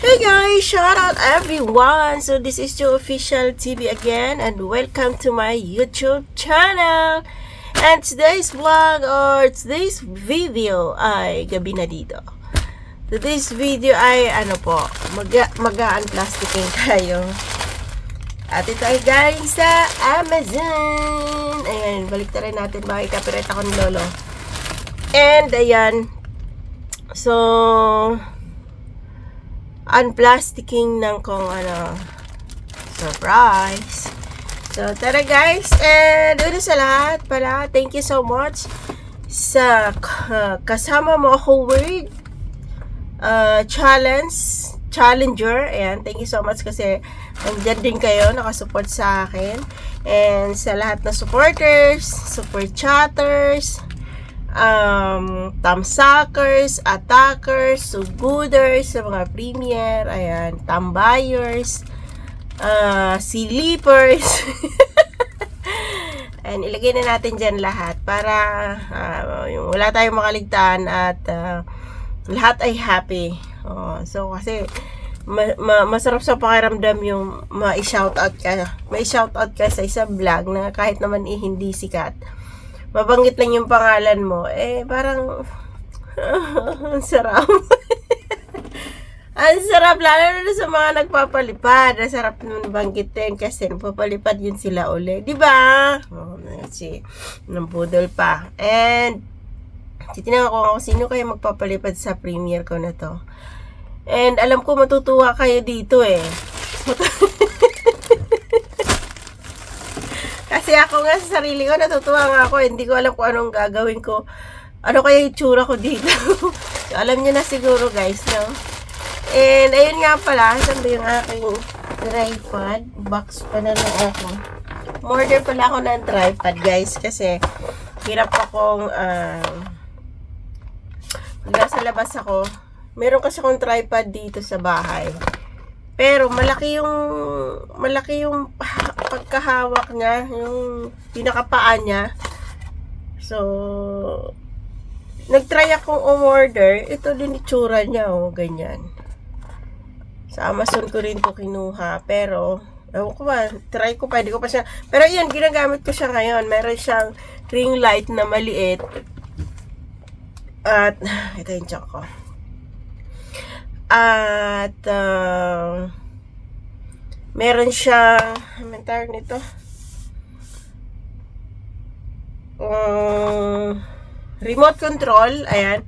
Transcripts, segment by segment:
Hey guys, shout out everyone. So this is your official TV again and welcome to my YouTube channel. And today's vlog or today's video ay gabi na dito. Today's video ay mag-unplasticking tayo. At ito ay galing sa Amazon. Ayan, balik na rin natin. Makikapirate ako ni Lolo. And ayan. So unplasticking ng kung surprise. So tara guys, and una sa lahat pala, thank you so much sa kasama mo ako with challenger. Ayan, thank you so much kasi nandiyan din kayo, nakasupport sa akin. And sa lahat na supporters, support chatters, thumbsuckers, attackers, suguders, sa mga premier, ayan, tambayers, silipers. And ilagay na natin dyan lahat para wala tayong makaligtaan at lahat ay happy. So kasi masarap sa pakiramdam yung ma-shoutout ka sa isang vlog na kahit naman hindi sikat, mabanggit lang yung pangalan mo, parang ang sarap. Ang sarap, lalo na sa mga nagpapalipad. Ang sarap naman banggitin kasi nagpapalipad yun sila uli, diba? Si nambudol pa. And titignan ko kung sino kayo magpapalipad sa premiere ko na to. And alam ko matutuwa kayo dito Kasi ako nga sa sarili ko, natutuwa nga ako. Hindi ko alam kung anong gagawin ko. Ano kaya yung tsura ko dito? So, alam nyo na siguro guys, no? And ayun nga pala, saan ba yung aking tripod? Box pa na lang ako. Order pala ako ng tripod guys. Kasi hirap akong nasa labas ako. Meron kasi akong tripod dito sa bahay. Pero malaki yung pagkahawak niya, yung pinakapaan niya. So nagtry akong umorder. Ito din itsura niya, ganyan. Sa Amazon ko rin to kinuha, pero ewan ko ba, try ko pa, hindi ko pa siya. Pero yan, ginagamit ko siya ngayon. Meron siyang ring light na maliit. At ito yung check ko. At meron siyang tawag nito, remote control. Ayan,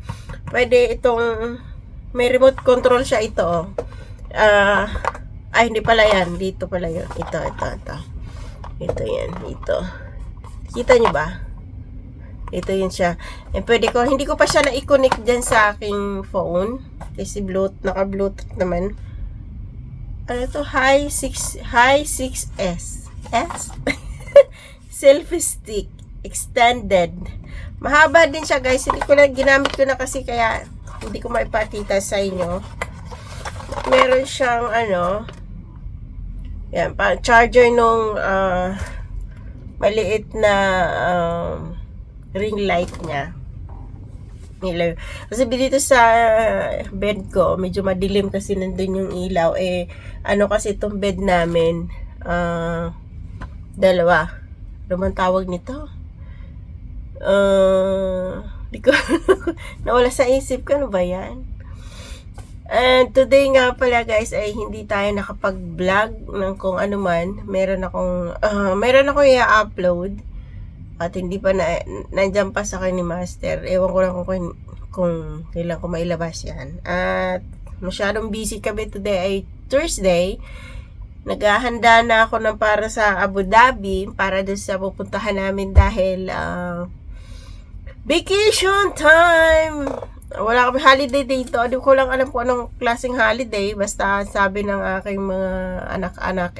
pwede itong may remote control siya. Ito ay hindi pala yan, dito pala yun. Ito yan, ito kita nyo ba? Ito yun siya. And pwede ko, hindi ko pa siya na-connect dyan sa aking phone. Kasi naka-bluetooth naman. Ano to? High 6S. Selfie stick. Extended. Mahaba din siya guys. Hindi ko na, ginamit ko na kasi kaya hindi ko maipakita sa inyo. Meron siyang yan, charger nung maliit na ring light niya. Kasi dito sa bed ko, medyo madilim kasi nandun yung ilaw. Kasi itong bed namin, dalawa. Ano man tawag nito? Di ko nawala sa isip ko, ano ba yan? And today nga pala guys ay hindi tayo nakapag-vlog ng kung ano man. Meron akong i-upload. At hindi pa nandiyan pa sa akin ni Master. Ewan ko lang kung kailan ko mailabas yan. At masyadong busy kami today ay Thursday. Naghahanda na ako ng para sa Abu Dhabi. Para doon sa pupuntahan namin dahil vacation time! Wala kami holiday dito. Hindi ko lang alam kung anong klaseng holiday. Basta sabi ng aking mga anak-anak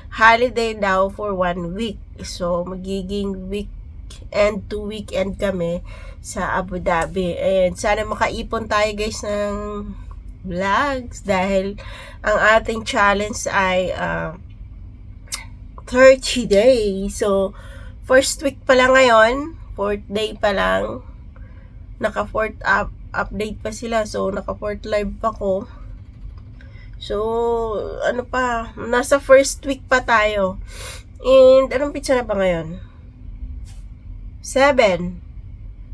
holiday daw for 1 week. So, magiging weekend to weekend kami sa Abu Dhabi. And sana makaipon tayo guys ng vlogs dahil ang ating challenge ay 30 days. So, first week pa lang ngayon. 4th day pa lang. Naka 4th update pa sila. So, naka 4th live pa ko. So, ano pa, nasa first week pa tayo. And, anong pizza na ba ngayon? 7.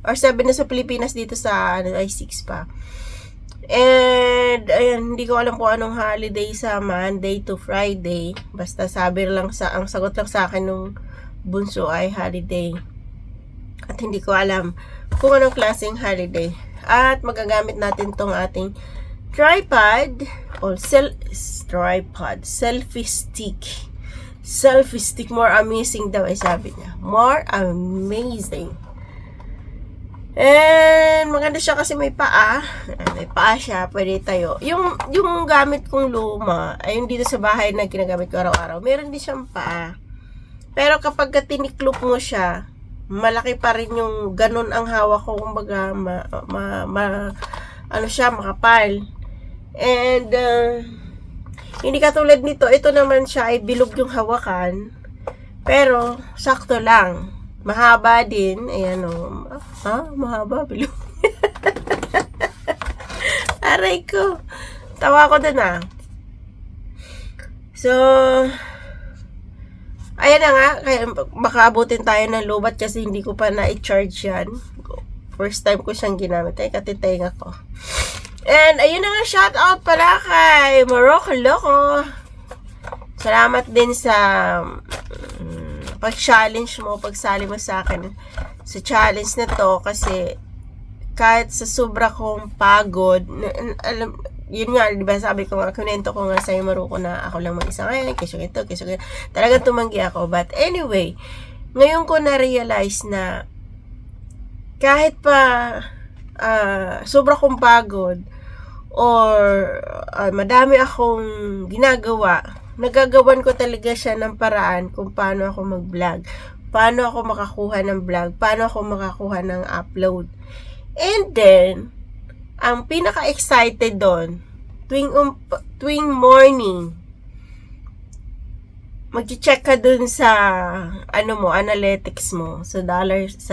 Or 7 na sa Pilipinas, dito sa, ay 6 pa. And, ayan, hindi ko alam kung anong holiday sa Monday to Friday. Basta sabi lang ang sagot lang sa akin nung bunso ay holiday. At hindi ko alam kung anong klaseng holiday. At magagamit natin tong ating tripod or selfie stick. Selfie stick, more amazing daw ay sabi niya. More amazing. And maganda siya kasi may paa. May paa siya, pwede tayo. Yung gamit kong luma, ay yung dito sa bahay na ginagamit ko araw-araw, meron din siyang paa. Pero kapag tiniklop mo siya, malaki pa rin yung ganun ang hawak ko, kumbaga ano siya, makapal. And hindi katulad nito, ito naman siya ay bilog yung hawakan, pero sakto lang, mahaba din. Ayan o, mahaba, bilog. Aray ko, tawa ko dun So, ayan na nga, kaya baka abutin tayo ng lobat kasi hindi ko pa na-charge yan. First time ko siyang ginamit. Ay, katitenga ko. And, ayun na nga, shout out pala kay Morocco Loco. Salamat din sa pag-challenge mo, pagsali mo sa akin sa challenge na to. Kasi, kahit sa sobra kong pagod, alam, yun nga, diba sabi ko nga, kunento ko nga sa'yo Morocco na ako lang mag-isa ngayon, kesyo ito, talagang tumanggi ako. But anyway, ngayon ko na-realize na kahit pa sobra kong pagod or madami akong ginagawa, nagagawan ko talaga siya ng paraan kung paano ako mag-vlog, paano ako makakuha ng vlog, paano ako makakuha ng upload. And then, ang pinaka-excited doon, tuwing morning, mag-check ka doon sa analytics mo, sa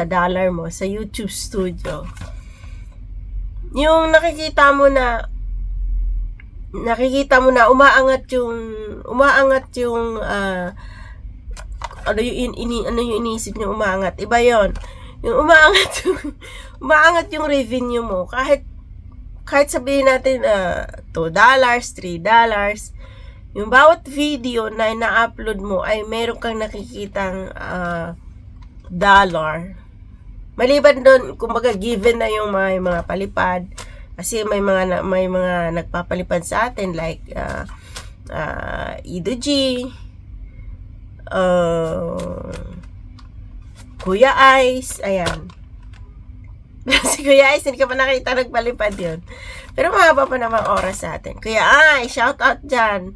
dollar mo, sa YouTube Studio. Yung nakikita mo na umaangat yung ano yung iniisip niyo umaangat. Iba 'yon. Yung umaangat yung revenue mo kahit sabihin natin $2, $3, yung bawat video na ina-upload mo ay meron kang nakikitang dollar. Maliban doon, kumbaga given na yung mga palipad kasi may mga nagpapalipad sa atin like Ido G, Kuya Ice, ayan. Si Kuya Ice, hindi ka pa nakita nagpalipad yun. Pero mahaba pa naman oras sa atin. Kuya Ice, shout out dyan.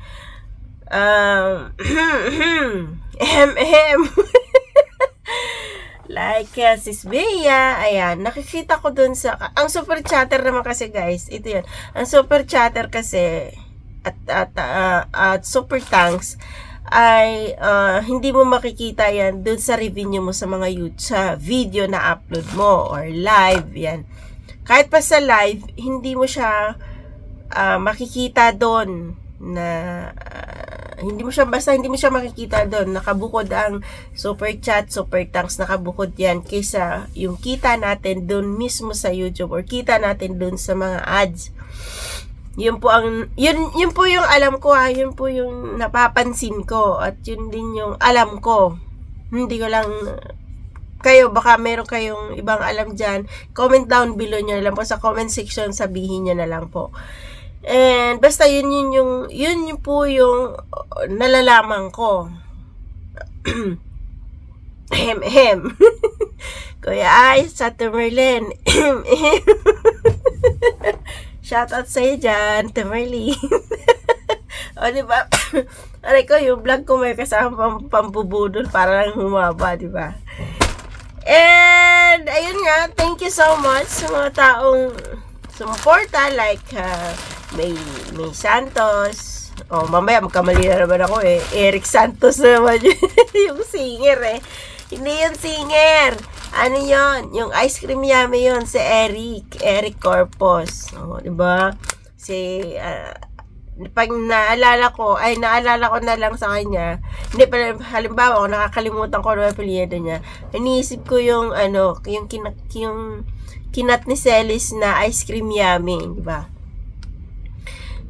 Like Sis Bea, ayan, nakikita ko dun sa, ang super chatter naman kasi guys, ito yan, ang super chatter kasi, at super thanks, ay hindi mo makikita yan dun sa revenue mo sa mga sa video na upload mo or live yan. Kahit pa sa live, hindi mo siya makikita dun na hindi mo siya makikita doon. Nakabukod ang super chat, super thanks, nakabukod yan kaysa yung kita natin doon mismo sa YouTube or kita natin doon sa mga ads. Yun po yung alam ko yun po yung napapansin ko at yun din yung alam ko. Hindi ko lang kayo, baka meron kayong ibang alam dyan. Comment down below nyo na lang po sa comment section, sabihin nyo na lang po. And basta yun po yung nalalaman ko. Kuya Ay, sa Merlin. Shout out sa'yo dyan, Merlin. O diba? Aray ko, yung vlog ko may kasama pampubudol para lang humaba, diba? And ayun nga, thank you so much sa mga taong sumuporta like May Santos. Oh, mamaya magkamali na naman ako Eric Santos naman yung singer Hindi yung singer. Ano yon? Yung ice cream yummy yon si Eric Corpus. Oh, diba? Si pag naalala ko na lang sa kanya, hindi pa, halimbawa, kung nakakalimutan ko ang apelyido niya, iniisip ko yung, yung kinat ni Celis na ice cream yummy, di ba?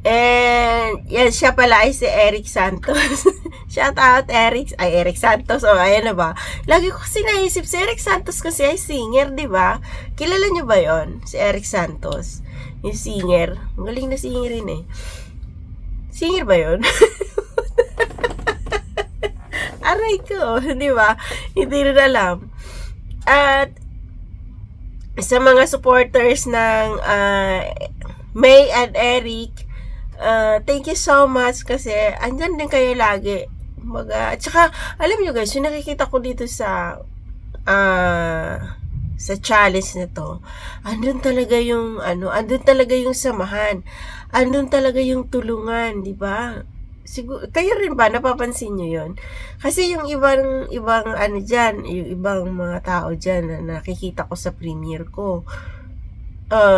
And, yan, siya pala ay si Eric Santos. Shout out, Eric Santos. O, ayan na ba? Lagi ko kasi naisip, si Eric Santos kasi ay singer, di ba? Kilala niyo ba yon? Si Eric Santos. Yung singer. Galing na singer rin eh. Singer ba yon? Aray ko, di ba? Hindi rin alam. At, sa mga supporters ng May and Eric, thank you so much kasi andyan din kayo lagi. At saka, alam nyo guys, yung nakikita ko dito sa challenge na to, andun talaga yung andun talaga yung samahan, andun talaga yung tulungan, di ba? Siguro kayo rin ba napapansin nyo yon? Kasi yung ibang dyan, yung ibang mga tao dyan na nakikita ko sa premiere ko,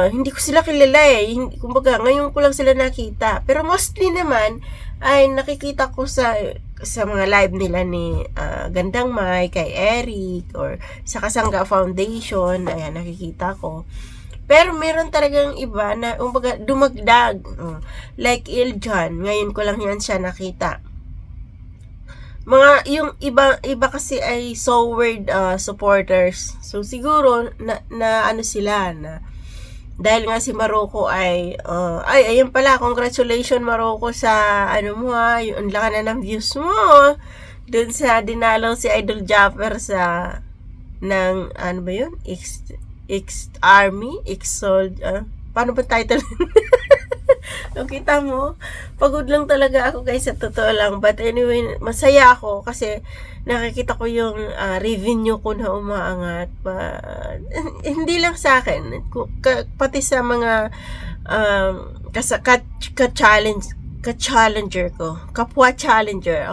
hindi ko sila kilala eh. Kumbaga, ngayon ko lang sila nakita. Pero mostly naman, ay nakikita ko sa mga live nila ni Gandang Mai, kay Eric, or sa Kasangga Foundation. Ayan, nakikita ko. Pero meron talagang iba na, kumbaga, dumagdag. Like Iljan, ngayon ko lang yan siya nakita. Yung iba kasi ay so weird supporters. So, siguro, na ano sila, na dahil nga si Maroko ay ayun pala, congratulations Maroko sa mo yung laki na ng views mo dun sa dinalaw si Idol Japper sa ng ba yun? Army, Sold, paano ba title? Kita mo, pagod lang talaga ako guys, sa totoo lang. But anyway, masaya ako kasi nakikita ko yung revenue ko na umaangat. Hindi lang sa akin, pati sa mga ka-challenger ko, kapwa challenger.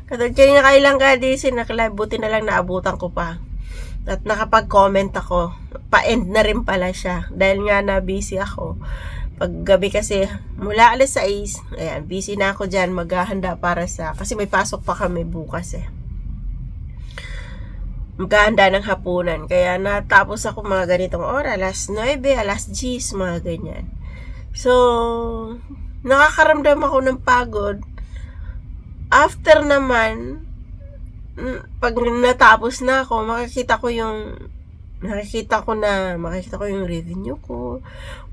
Katulad kayo na kailang kadisi nakalive, buti na lang naabutan ko pa. At nakapag-comment ako, pa-end na rin pala siya dahil nga na busy ako. Pag gabi kasi, mula alas 6, ayan, busy na ako dyan, maghahanda para kasi may pasok pa kami bukas eh. Maghahanda ng hapunan, kaya natapos ako mga ganitong oras, alas 9, alas 10, mga ganyan. So, nakakaramdam ako ng pagod. After naman, pag natapos na ako, makikita ko yung revenue ko.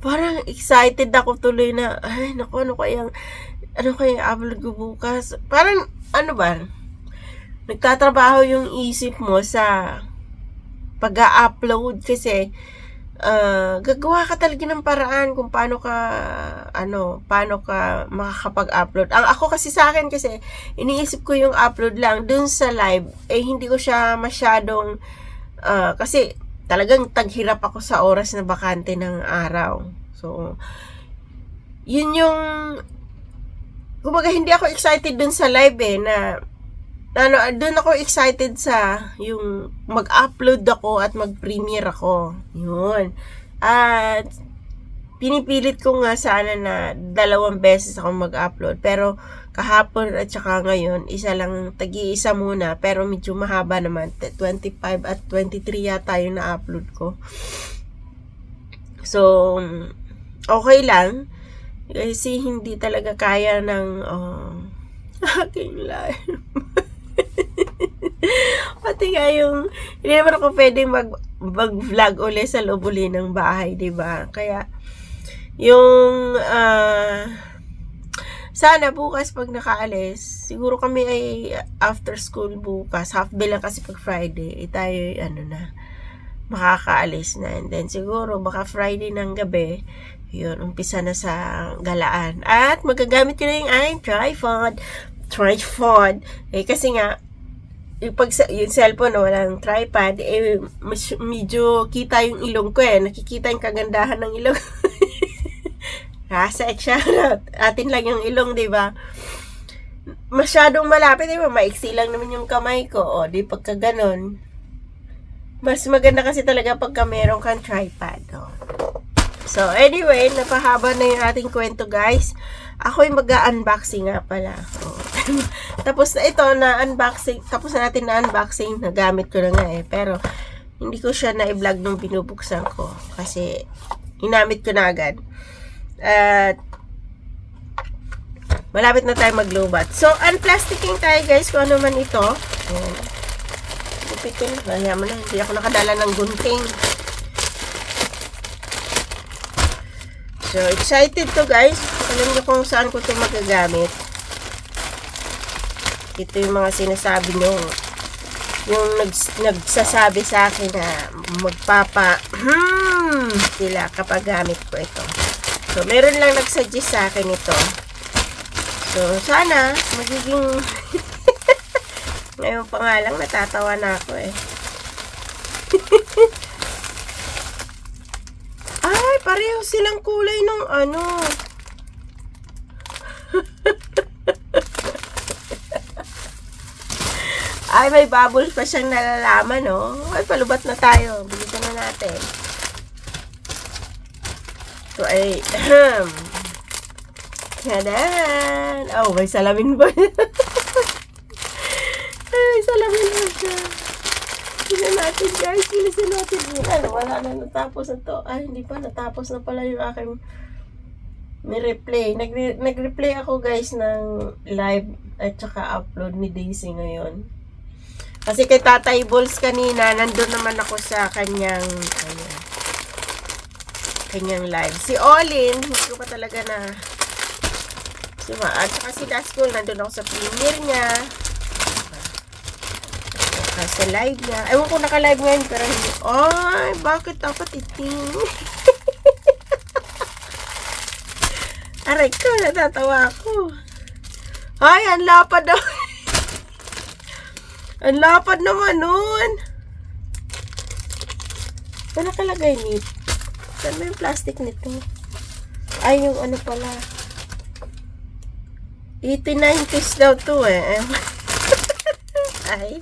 Parang excited ako tuloy na, ay, naku, ano kaya upload ko bukas? Parang, nagtatrabaho yung isip mo sa pag-a-upload kasi, gagawa ka talaga ng paraan kung paano ka makakapag-upload. Ako kasi sa akin kasi, iniisip ko yung upload lang dun sa live, hindi ko siya masyadong, kasi, talagang taghirap ako sa oras na bakante ng araw. So, yun yung, kumbaga hindi ako excited dun sa live dun ako excited sa yung mag-upload ako at mag-premiere ako. Yun. At, pinipilit ko nga sana na 2 beses ako mag-upload. Pero, kahapon at saka ngayon, tag-iisa muna, pero medyo mahaba naman, 25 at 23 yata yung na-upload ko. So, okay lang, kasi hindi talaga kaya ng aking life. Pati nga yung, hindi naman ako pwede mag-vlog ulit sa loob uli ng bahay, diba? Kaya, yung, sana bukas pag nakaalis, siguro kami ay after school bukas, half day lang kasi pag Friday, tayo makakaalis na. And then siguro baka Friday ng gabi, yun, umpisa na sa galaan. At magagamit ko na yung aking tripod. Kasi nga, yung cellphone walang tripod, medyo kita yung ilong ko nakikita yung kagandahan ng ilong. Rasa atin lang yung ilong, diba? Masyadong malapit, diba? Maiksi lang naman yung kamay ko. Di pagka ganon. Mas maganda kasi talaga pagka meron kang tripod. So, anyway, napahaba na yung ating kwento, guys. Ako'y mag-unboxing nga pala. Oh. Tapos na ito, na-unboxing. Tapos na natin na-unboxing. Nagamit ko na nga eh. Pero, hindi ko siya na-vlog nung binubuksan ko. Kasi, inamit ko na agad. At, malapit na tayo mag-lowbat. So, unplasticking tayo, guys. Kung ano man ito. Ayan. Gupitin. Ayan mo na. Hindi ako nakadala ng gunting. So, excited to, guys. Alam niyo kung saan ko ito magagamit. Ito yung mga sinasabi nyo. Yung nagsasabi sa akin na sila kapag gamit ko ito. So, meron lang nagsuggest sa akin ito. So, sana magiging ngayon pa nga lang natatawa na ako eh. Ay, pareho silang kulay nung ano. Ay, may bubbles pa siyang nalalaman, no? Ay, palubat na tayo. Bilisan na natin. So, ay, Yadan! Oh, may salamin ba? Ay, may salamin ba siya? Bilisan natin, guys. Bilisan natin. Ano, wala na natapos na to. Ay, hindi pa. Natapos na pala yung aking ni-replay. Nag-replay ako, guys, ng live at saka upload ni Daisy ngayon. Kasi kay Tatay Balls kanina, nandun naman ako sa kanyang live. Si Olin, hindi ko pa talaga na at saka si Daskol, nandun ako sa premiere niya. Sa live niya. Ewan ko naka-live ngayon, pero hindi. Ay, bakit dapat iting? Aray ko, natatawa ako. Ay, ang lapad daw. Ang lapad naman nun. Ano nakalagay nito? Saan ba yung plastic nito? Ay, yung ano pala. 89s daw to eh. Ay.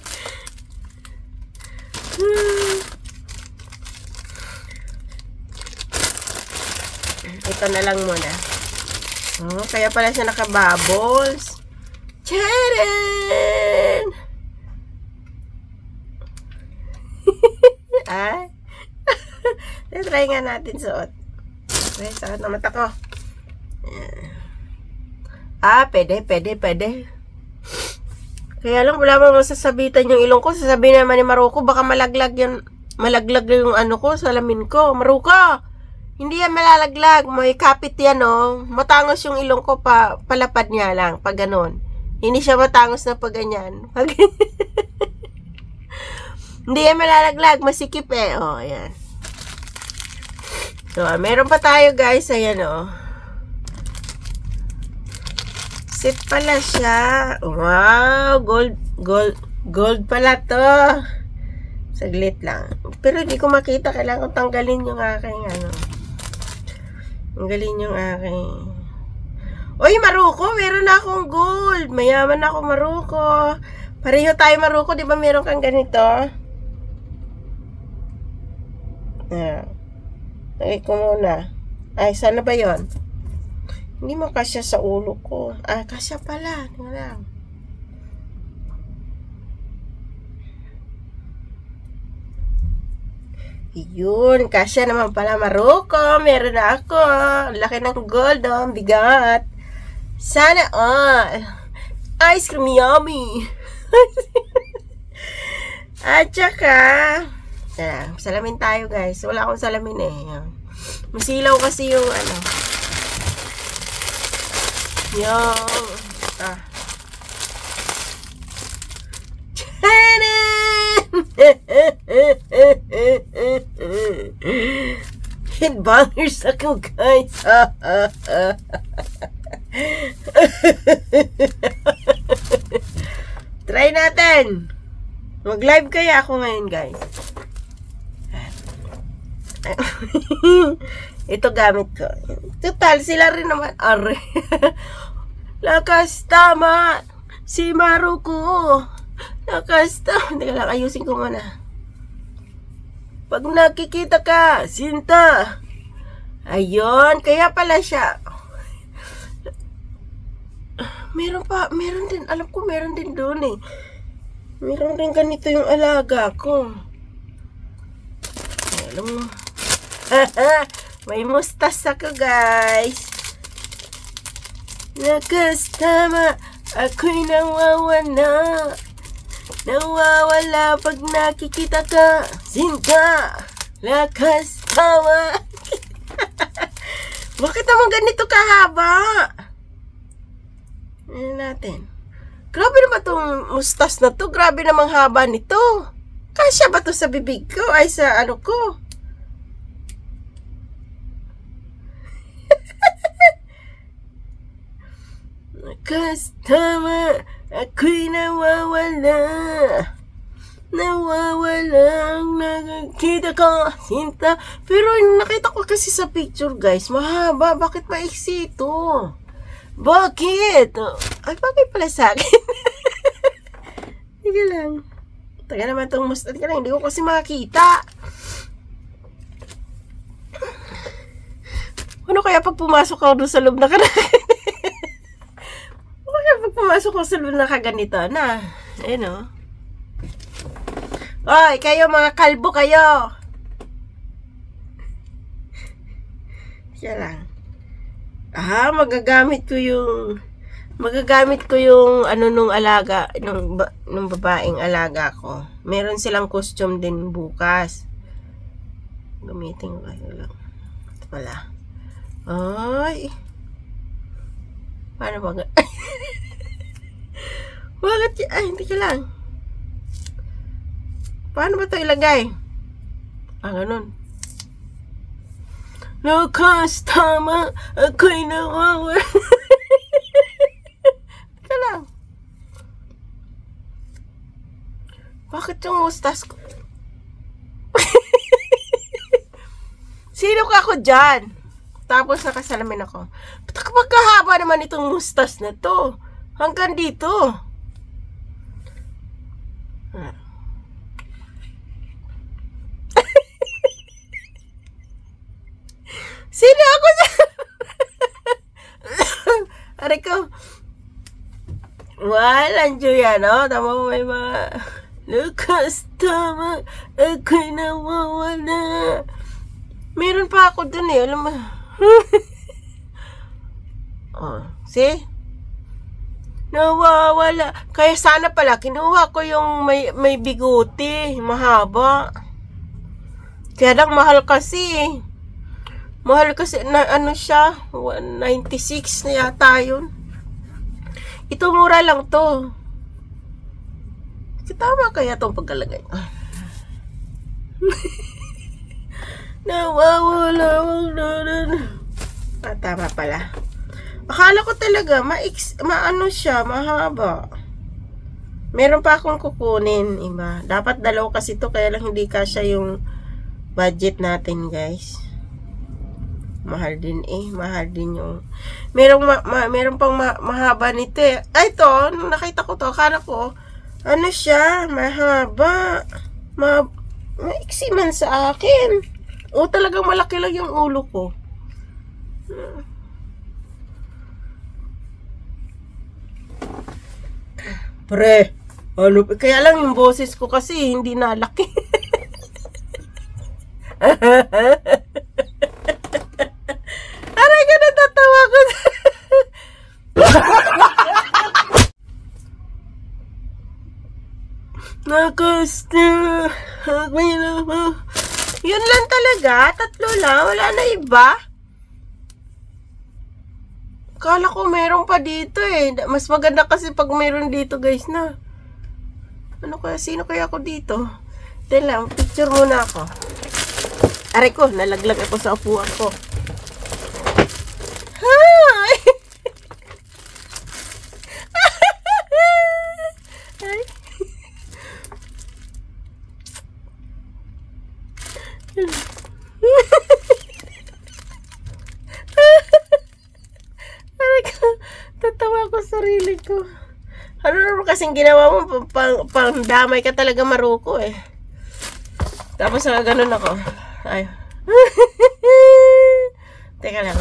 Ito na lang muna. Oh, kaya pala siya naka-bubbles. Charan! Ay. Try nga natin suot. Okay, suot na mata ko. Ah, pwede. Kaya lang, wala mo masasabitan yung ilong ko. Sasabihin naman ni Maruko, baka malaglag yung ano ko, salamin ko. Maruko, hindi yan malalaglag. May kapit yan, oh. Matangos yung ilong ko, palapad niya lang, pag ganun. Hindi siya matangos na pag ganyan. Hindi yan malalaglag, masikip eh. Oh, ayan. So, meron pa tayo, guys. Ayan, oh. Set pala siya. Wow, gold pala to. Saglit lang. Pero hindi ko makita, kailangan ko tanggalin yung aking ano. Tanggalin yung aking. Oy, Maruko, meron na akong gold. Mayaman ako, Maruko. Pareho tayo, Maruko, di ba meron kang ganito? Lagay ko muna. Ay, sana ba yon? Hindi mo kasya sa ulo ko. Ah, kasya pala. Tingnan lang. Yun. Kasya naman pala, Maruko. Meron na ako. Laki ng gold, oh. Bigat. Sana all. Ice cream yummy. At saka, salamin tayo, guys. Wala akong salamin eh. Masilaw kasi yung ano. Yung headbangers ako, guys. Try natin. Mag-live kaya ako ngayon, guys. Ito gamit ko. Total, sila rin naman. Are. Lakas tama. Si Maruko. Lakas tama. Teka lang, ayusin ko muna. Pag nakikita ka, Sinta, Ayun, kaya pala siya. Meron din, alam ko meron din doon eh. Meron din ganito yung alaga ko. Alam mo. May mustas ako, guys. Nakastama, ako'y nawawala. Nawawala pag nakikita ka. Sinta, lakas tawa. Bakit naman ganito kahaba? Ayan natin. Grabe naman itong mustas na to. Grabe namang haba nito. Kasya ba to sa bibig ko? Ay, sa ano ko? Nakastama, ako'y nawawala. Nawawalang nakikita ko, Sinta. Pero nakita ko kasi sa picture, guys, mahaba. Bakit maiksi ito? Bakit? Ay, bakit pala sa akin? Sige lang. Taga naman itong mustard ka lang. Hindi ko kasi makakita. Ano kaya pag pumasok ako doon sa loob na kanakin? Ano kaya pag pumasok ako sa loob na kaganito na? Ayun o. Oy, kayo mga kalbo kayo. Siya lang. Magagamit ko yung ano nung alaga, nung babaeng alaga ko. Meron silang costume din bukas. Gamitin ko kayo lang. Ito pala. Ay. Paano ba? Bakit? Ay, hindi ka lang. Paano ba ito ilagay? Ganun. Nakastama, ako'y nawawala. Ika lang. Bakit yung mustas ko? Sino ka ako dyan? Tapos nakasalamin ako. Ba't kapag kahaba naman itong mustas na to? Hanggang dito. Sino ako dyan? Aray ko. Walang Julia, no? Tama mo may mga lukas, tama. Ako'y nawawala. Meron pa ako dun eh. Alam mo. See? Nawawala. Kaya sana pala, kinuha ko yung may biguti. Mahaba. Kaya lang mahal kasi. Mahal kasi, ano siya, 196 na yata yun. Ito mura lang to. Tama kaya itong pagkalagay. Nawawala. Tama pala. Akala ko talaga, maano siya, mahaba. Meron pa akong kukunin, iba. Dapat dalawa kasi to, kaya lang hindi kasya yung budget natin, guys. Mahal din mahal din yung meron pang mahaba nito eh. Ay, ito, nung nakita ko to, akala ko ano siya, mahaba, maiksi man sa akin. O talagang malaki lang yung ulo ko. Pre, ano, kaya lang yung boses ko kasi hindi nalaki. Aray ka, natatawa ko. Nakusta. Yun lang talaga. 3 lang. Wala na iba. Kala ko meron pa dito eh. Mas maganda kasi pag meron dito, guys, na. Ano kaya? Sino kaya ako dito? Ito lang. Picture muna ako. Aray ko, nalaglag ako sa upuan ko. Hi! Tatawa ko sarili ko. Ano naman kasing ginawa mo? Pang damay ka talaga, Maruko eh. Tapos ganun ako. Ay.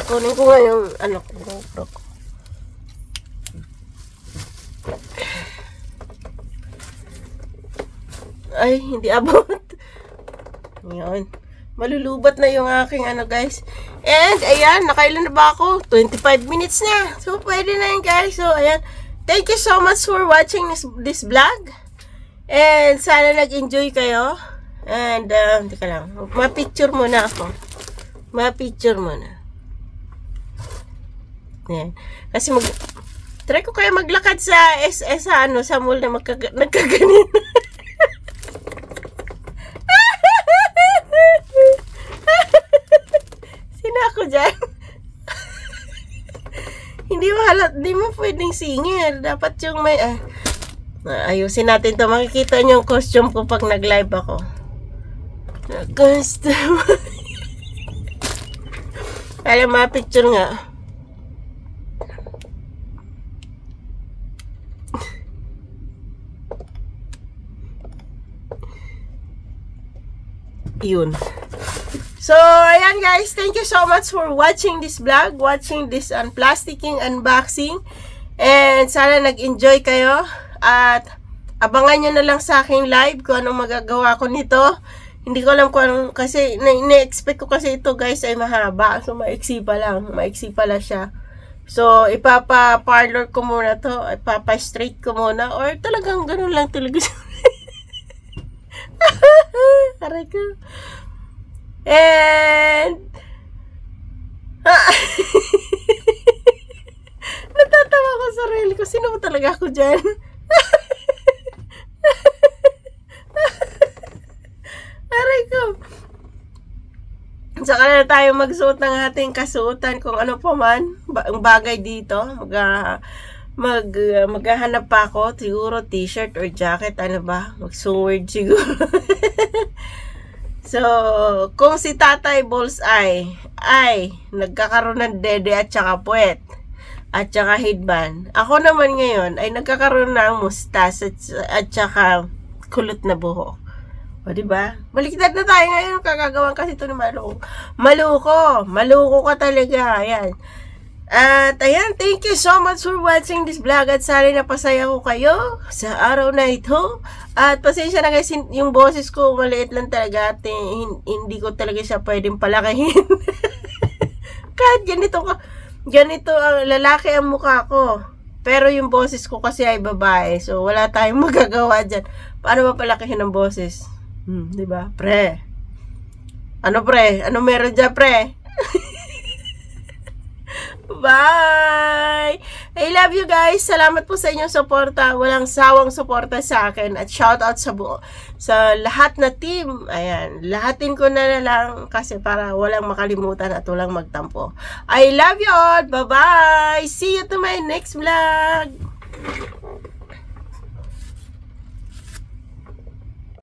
Kunin ko nga yung ano ko, GoPro ko. Ay, hindi abot. Ngayon. Malulubat na yung aking ano guys. And ayan, nakailan na ba ako? 25 minutes na. So pwede na yun guys. So ayan. Thank you so much for watching this vlog. And sana nag-enjoy kayo. And teka lang. Ma-picture muna ako. Ma-picture muna. Ayan. Kasi try ko kaya maglakad sa SS sa mall na nagkaganin. Ako dyan. Hindi mo pwedeng singir. Dapat yung may ayusin natin to. Makikita nyo yung costume ko pag nag-live ako. Costume. Alam mo, picture nga. Yun. So, ayan guys, thank you so much for watching this vlog, watching this unplasticking unboxing. And sana nag-enjoy kayo. At abangan nyo na lang sa aking live kung anong magagawa ko nito. Hindi ko alam kung anong, kasi na-expect ko kasi ito guys ay mahaba. So, maiksi pa lang siya. So, ipapa-parlor ko muna to, ipapa-straight ko muna, or talagang ganun lang talaga siya. Aray ko. And natatawa ko sa sarili ko. Sino ba talaga ako dyan? Aray ko. Saka na tayo magsuot ng ating kasuotan kung ano pa man ang bagay dito. Maghahanap pa ako. Siguro t-shirt or jacket. Ano ba? Mag-sword siguro. So, kung si Tatay Bullseye ay nagkakaroon ng dede at saka puwet at saka headband, ako naman ngayon ay nagkakaroon ng mustache at saka kulot na buhok. O, diba? Baliktad na tayo ngayon. Kakagawan kasi ito ni Maluko. Maluko ka talaga. Ayan. At ayan, thank you so much for watching this vlog at sana napasaya ko kayo sa araw na ito. At pasensya na guys, yung boses ko maliit lang talaga at hindi ko talaga siya pwedeng palakihin. Kahit ganito ang lalaki ang mukha ko. Pero yung boses ko kasi ay babae. So wala tayong magagawa dyan. Paano mapalakihin ang boses? Diba? Pre. Ano pre? Ano meron dyan pre? Bye! I love you guys. Salamat po sa inyong suporta. Walang sawang suporta sa akin. At shoutout sa lahat na team. Ayan. Lahatin ko na lang kasi para walang makalimutan at walang magtampo. I love you all. Bye-bye! See you to my next vlog!